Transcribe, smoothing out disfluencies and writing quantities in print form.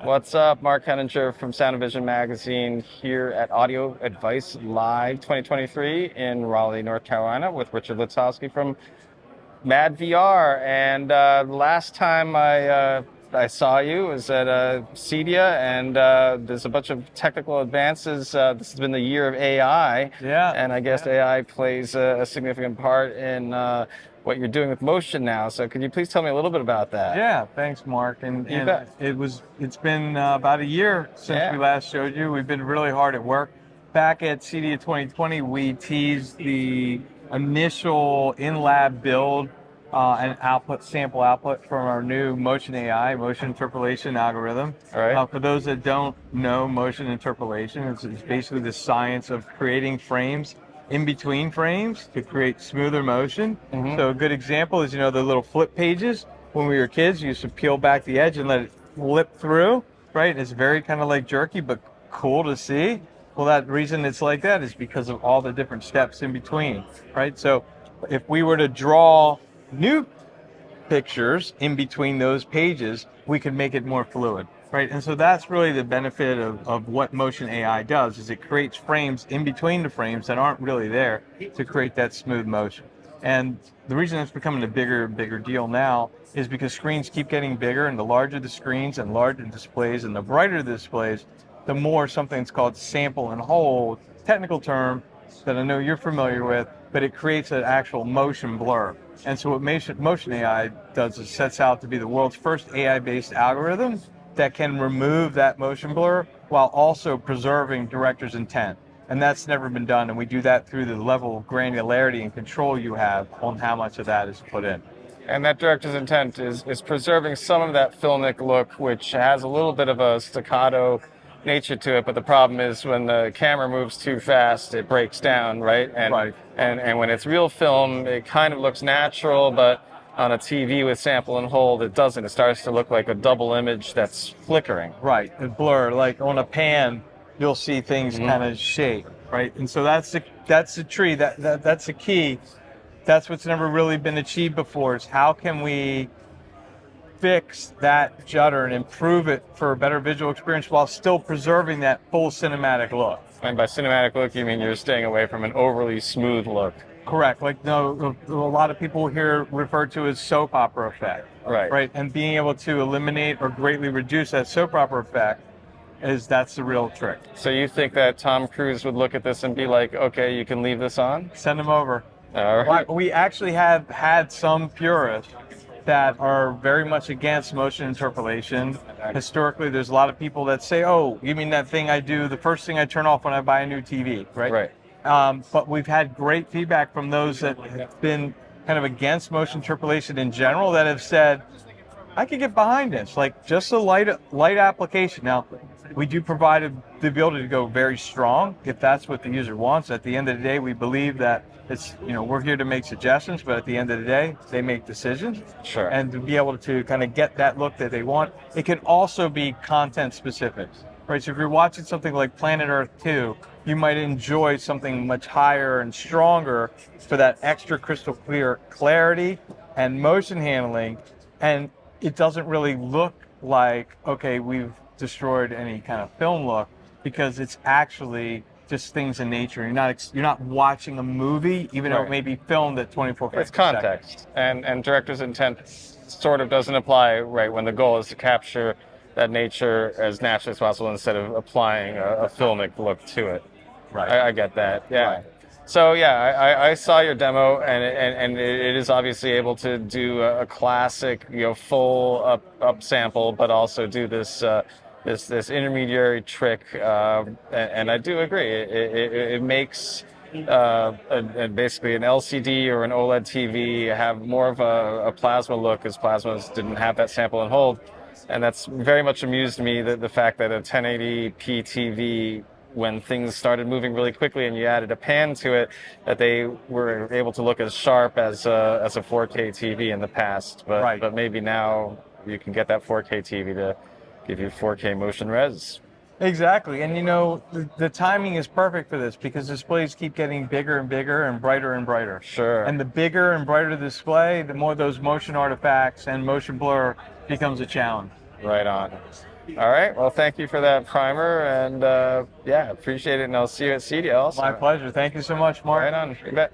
What's up? Mark Henninger from Sound and Vision Magazine here at Audio Advice Live 2023 in Raleigh, North Carolina with Richard Litzowski from Mad VR. And last time I saw you was at CEDIA, and there's a bunch of technical advances. This has been the year of AI, and I guess AI plays a significant part in what you're doing with motion now. So could you please tell me a little bit about that? Yeah, thanks, Mark. And it's been about a year since we last showed you. We've been really hard at work. Back at CEDIA 2020, we teased the initial in-lab build and sample output from our new Motion AI, motion interpolation algorithm. All right. For those that don't know motion interpolation, it's basically the science of creating frames in between frames to create smoother motion. So a good example is, the little flip pages. When we were kids, you used to peel back the edge and let it flip through, right? It's very kind of like jerky, but cool to see. Well, that reason it's like that is because of all the different steps in between, right? So if we were to draw new pictures in between those pages, we could make it more fluid, right? And so that's really the benefit of what Motion AI does, is it creates frames in between the frames that aren't really there to create that smooth motion. And the reason it's becoming a bigger deal now is because screens keep getting bigger, and the larger the screens and larger displays and the brighter the displays, the more something's called sample and hold, technical term that I know you're familiar with, but it creates an actual motion blur. And so what Motion AI does is sets out to be the world's first AI-based algorithm that can remove that motion blur while also preserving director's intent. And that's never been done, and we do that through the level of granularity and control you have on how much of that is put in. And that director's intent is preserving some of that filmic look, which has a little bit of a staccato nature to it, but the problem is when the camera moves too fast, it breaks down, right? And when it's real film, it kind of looks natural, but on a TV with sample and hold, it doesn't. It starts to look like a double image that's flickering. Right, a blur. Like on a pan, you'll see things kind of shake, right? And so that's the tree. That's the key. That's what's never really been achieved before, is how can we fix that judder and improve it for a better visual experience while still preserving that full cinematic look. And by cinematic look, you mean you're staying away from an overly smooth look. Correct. Like, no, a lot of people here refer to as soap opera effect. Right. And being able to eliminate or greatly reduce that soap opera effect that's the real trick. So you think that Tom Cruise would look at this and be like, okay, you can leave this on? Send him over. All right. We actually have had some purists that are very much against motion interpolation. Historically, there's a lot of people that say, oh, you mean that thing I do, the first thing I turn off when I buy a new TV, right? Right. But we've had great feedback from those that have been kind of against motion interpolation in general, that have said, I could get behind this, like just a light application. Now, we do provide the ability to go very strong if that's what the user wants. At the end of the day, we believe that we're here to make suggestions, but at the end of the day, they make decisions. Sure. And to be able to kind of get that look that they want. It can also be content specific, right? So if you're watching something like Planet Earth 2, you might enjoy something much higher and stronger for that extra crystal clear clarity and motion handling. And it doesn't really look like, okay, we've destroyed any kind of film look, because it's actually just things in nature. You're not watching a movie, even though it may be filmed at 24 frames. It's context, and director's intent sort of doesn't apply, right, when the goal is to capture that nature as naturally as possible instead of applying a filmic look to it. Right. I get that. Yeah. Right. So yeah, I saw your demo, and it is obviously able to do a classic, full up sample, but also do this intermediary trick, and I do agree. It makes basically an LCD or an OLED TV have more of a plasma look, as plasmas didn't have that sample and hold, and that's very much amused me, the fact that a 1080p TV, when things started moving really quickly and you added a pan to it, that they were able to look as sharp as a 4K TV in the past. But maybe now you can get that 4K TV to give you 4K motion res. Exactly. And you know, the timing is perfect for this because displays keep getting bigger and bigger and brighter and brighter. Sure. And the bigger and brighter the display, the more those motion artifacts and motion blur becomes a challenge. Right on. All right. Well, thank you for that primer, and yeah, appreciate it. And I'll see you at CDL. My pleasure. Thank you so much, Mark. Right on. You bet.